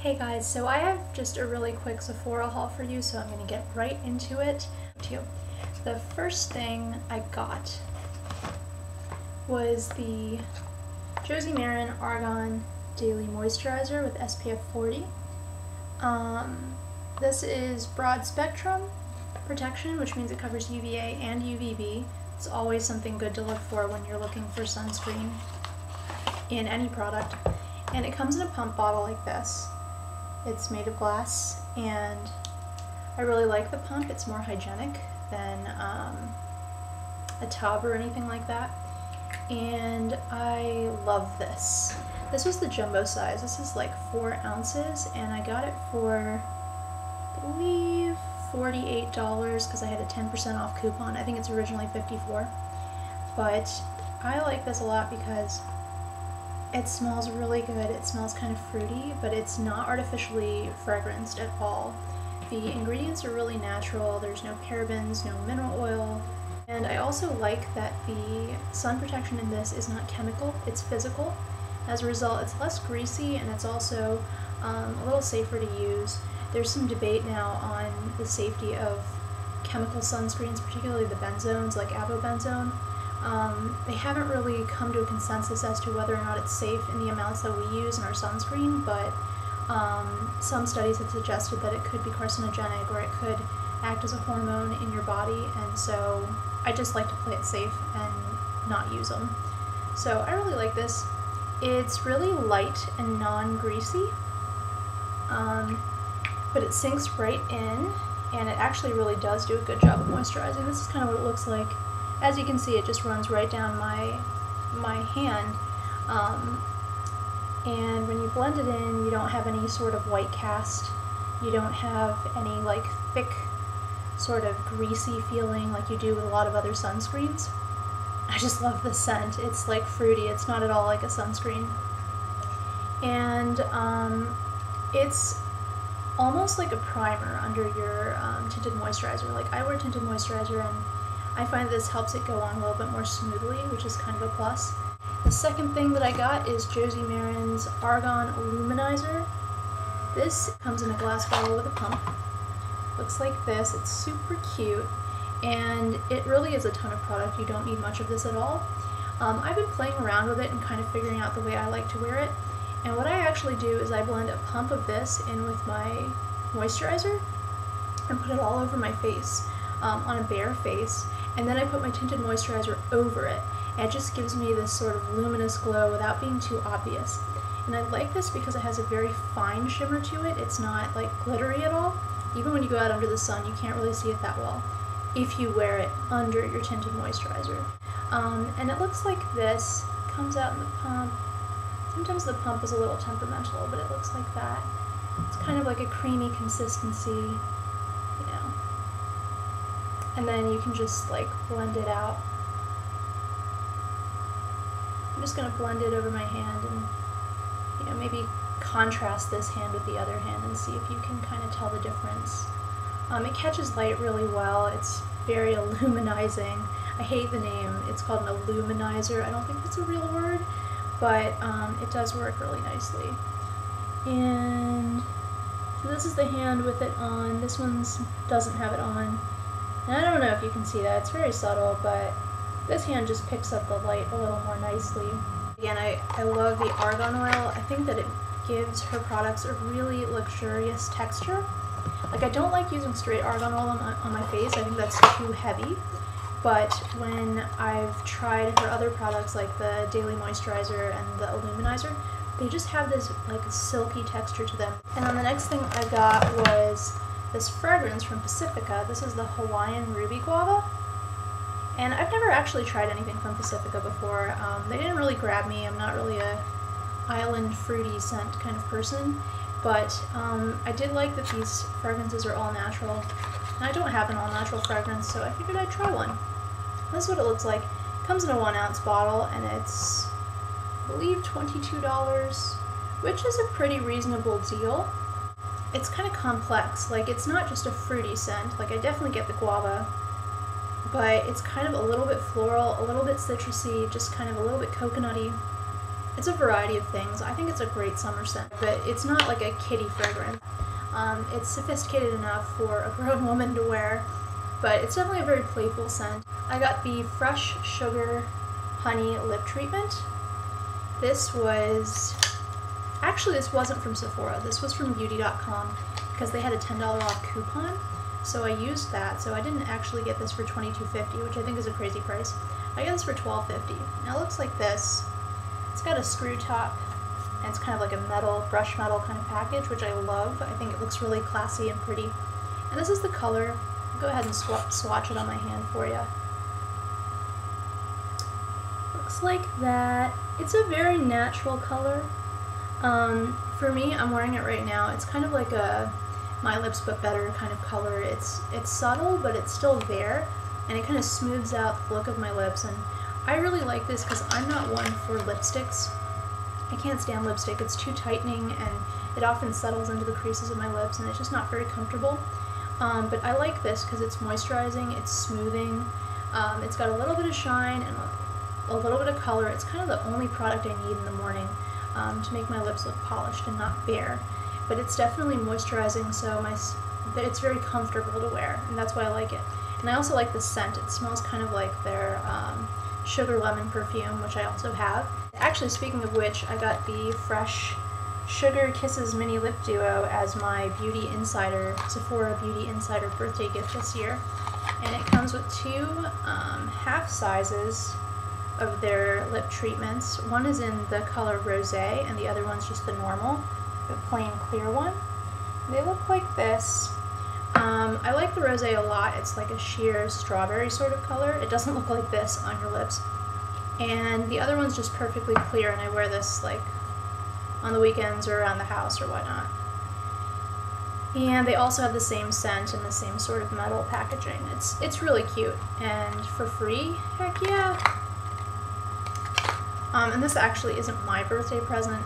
Hey guys, so I have just a really quick Sephora haul for you, so I'm going to get right into it. The first thing I got was the Josie Maran Argan Daily Moisturizer with SPF 40. This is broad spectrum protection, which means it covers UVA and UVB. It's always something good to look for when you're looking for sunscreen in any product. And it comes in a pump bottle like this. It's made of glass, and I really like the pump. It's more hygienic than a tub or anything like that. And I love this. This was the jumbo size. This is like 4 ounces, and I got it for, I believe, $48 because I had a 10% off coupon. I think it's originally $54. But I like this a lot because it smells really good. It smells kind of fruity, but it's not artificially fragranced at all. The ingredients are really natural. There's no parabens, no mineral oil. And I also like that the sun protection in this is not chemical, it's physical. As a result, it's less greasy, and it's also a little safer to use. There's some debate now on the safety of chemical sunscreens, particularly the benzones like avobenzone. They haven't really come to a consensus as to whether or not it's safe in the amounts that we use in our sunscreen, but some studies have suggested that it could be carcinogenic or it could act as a hormone in your body, and so I just like to play it safe and not use them. So I really like this. It's really light and non-greasy, but it sinks right in, and it actually really does do a good job of moisturizing. This is kind of what it looks like. As you can see, it just runs right down my hand, and when you blend it in, you don't have any sort of white cast. You don't have any like thick sort of greasy feeling like you do with a lot of other sunscreens. I just love the scent. It's like fruity. It's not at all like a sunscreen. And it's almost like a primer under your tinted moisturizer. Like, I wear tinted moisturizer, and I find this helps it go on a little bit more smoothly, which is kind of a plus. The second thing that I got is Josie Maran's Argan Illuminizer. This comes in a glass bottle with a pump. Looks like this. It's super cute, and it really is a ton of product. You don't need much of this at all. I've been playing around with it and kind of figuring out the way I like to wear it, and what I actually do is I blend a pump of this in with my moisturizer and put it all over my face, on a bare face, and then I put my tinted moisturizer over it, and it just gives me this sort of luminous glow without being too obvious. And I like this because it has a very fine shimmer to it. It's not like glittery at all. Even when you go out under the sun, you can't really see it that well if you wear it under your tinted moisturizer. And it looks like this. It comes out in the pump. Sometimes the pump is a little temperamental, but it looks like that. It's kind of like a creamy consistency, you know. And then you can just like blend it out. I'm just going to blend it over my hand and, you know, maybe contrast this hand with the other hand and see if you can kind of tell the difference. It catches light really well. It's very illuminizing. I hate the name. It's called an Illuminizer. I don't think it's a real word, but it does work really nicely. And so this is the hand with it on. This one doesn't have it on. And I don't know if you can see that. It's very subtle, but this hand just picks up the light a little more nicely. Again, I love the argan oil. I think that it gives her products a really luxurious texture. Like, I don't like using straight argan oil on my face. I think that's too heavy. But when I've tried her other products like the Daily Moisturizer and the Illuminizer, they just have this like silky texture to them. And then the next thing I got was this fragrance from Pacifica. This is the Hawaiian Ruby Guava. And I've never actually tried anything from Pacifica before. They didn't really grab me. I'm not really a island fruity scent kind of person. But I did like that these fragrances are all natural. And I don't have an all-natural fragrance, so I figured I'd try one. This is what it looks like. It comes in a 1 ounce bottle, and it's, I believe, $22, which is a pretty reasonable deal. It's kind of complex. Like, it's not just a fruity scent. Like, I definitely get the guava, but it's kind of a little bit floral, a little bit citrusy, just kind of a little bit coconutty. It's a variety of things. I think it's a great summer scent, but it's not like a kiddie fragrance. It's sophisticated enough for a grown woman to wear, but it's definitely a very playful scent. I got the Fresh Sugar Honey Lip Treatment. This wasn't from Sephora. This was from beauty.com because they had a $10 off coupon. So I used that. So I didn't actually get this for $22.50, which I think is a crazy price. I got this for $12.50. Now it looks like this. It's got a screw top, and it's kind of like a metal, brush metal kind of package, which I love. I think it looks really classy and pretty. And this is the color. I'll go ahead and swatch it on my hand for you. Looks like that. It's a very natural color. For me, I'm wearing it right now. It's kind of like a My Lips But Better kind of color. It's subtle, but it's still there, and it kind of smooths out the look of my lips. And I really like this because I'm not one for lipsticks. I can't stand lipstick. It's too tightening, and it often settles into the creases of my lips, and it's just not very comfortable. But I like this because it's moisturizing, it's smoothing, it's got a little bit of shine and a little bit of color. It's kind of the only product I need in the morning to make my lips look polished and not bare. But it's definitely moisturizing, so it's very comfortable to wear, and that's why I like it. And I also like the scent. It smells kind of like their Sugar Lemon perfume, which I also have. Actually, speaking of which, I got the Fresh Sugar Kisses Mini Lip Duo as my Beauty Insider, Sephora Beauty Insider birthday gift this year. And it comes with two half sizes of their lip treatments. One is in the color Rosé, and the other one's just the normal, the plain clear one. They look like this. I like the rosé a lot. It's like a sheer strawberry sort of color. It doesn't look like this on your lips. And the other one's just perfectly clear, and I wear this like on the weekends or around the house or whatnot. And they also have the same scent and the same sort of metal packaging. It's really cute, and for free, heck yeah. And this actually isn't my birthday present.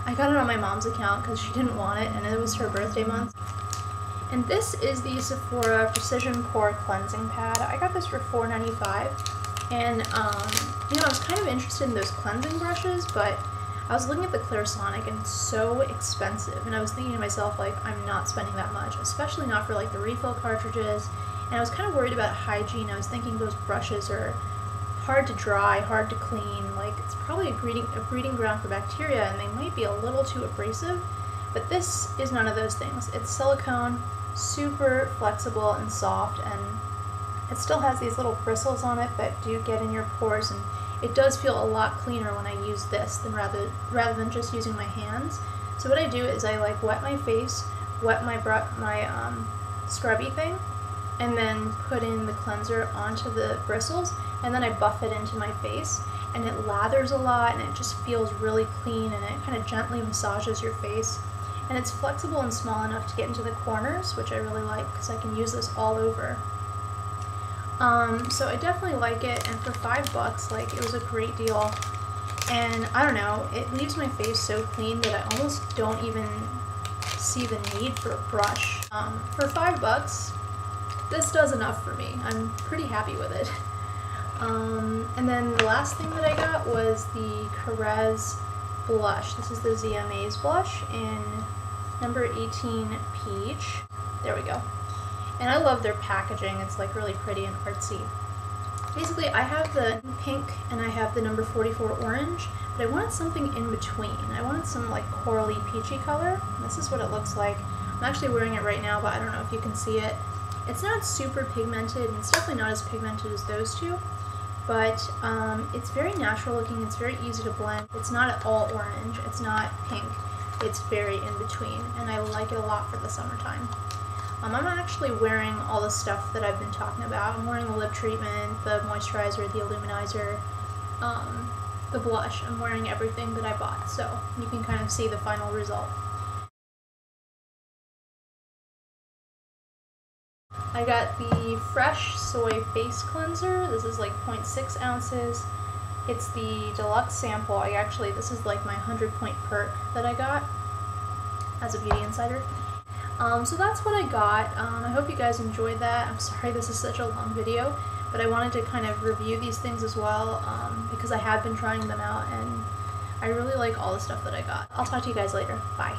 I got it on my mom's account because she didn't want it, and it was her birthday month. And this is the Sephora Precision Pore Cleansing Pad. I got this for $4.95, and you know, I was kind of interested in those cleansing brushes, but I was looking at the Clarisonic, and it's so expensive, and I was thinking to myself, like, I'm not spending that much, especially not for like the refill cartridges, and I was kind of worried about hygiene. I was thinking those brushes are hard to dry, hard to clean, like it's probably a breeding ground for bacteria, and they might be a little too abrasive. But this is none of those things. It's silicone, super flexible and soft, and it still has these little bristles on it that do get in your pores, and it does feel a lot cleaner when I use this than rather than just using my hands. So what I do is I like wet my face, wet my scrubby thing, and then put in the cleanser onto the bristles, and then I buff it into my face, and it lathers a lot, and it just feels really clean, and it kind of gently massages your face. And it's flexible and small enough to get into the corners, which I really like because I can use this all over. So I definitely like it, and for $5, like, it was a great deal. And I don't know, it leaves my face so clean that I almost don't even see the need for a brush. For $5, this does enough for me. I'm pretty happy with it. And then the last thing that I got was the Korres blush. This is the ZMA's blush in number 18 Peach. There we go. And I love their packaging. It's like really pretty and artsy. Basically, I have the pink and I have the number 44 orange, but I wanted something in between. I wanted some like corally peachy color. This is what it looks like. I'm actually wearing it right now, but I don't know if you can see it. It's not super pigmented, and it's definitely not as pigmented as those two, but it's very natural looking. It's very easy to blend. It's not at all orange. It's not pink. It's very in between, and I like it a lot for the summertime. I'm actually wearing all the stuff that I've been talking about. I'm wearing the lip treatment, the moisturizer, the Illuminizer, the blush. I'm wearing everything that I bought, so you can kind of see the final result. I got the Fresh Soy Face Cleanser. This is like 0.6 ounces. It's the deluxe sample. This is like my 100-point perk that I got as a Beauty Insider. So that's what I got. I hope you guys enjoyed that. I'm sorry this is such a long video, but I wanted to kind of review these things as well, because I have been trying them out, and I really like all the stuff that I got. I'll talk to you guys later. Bye.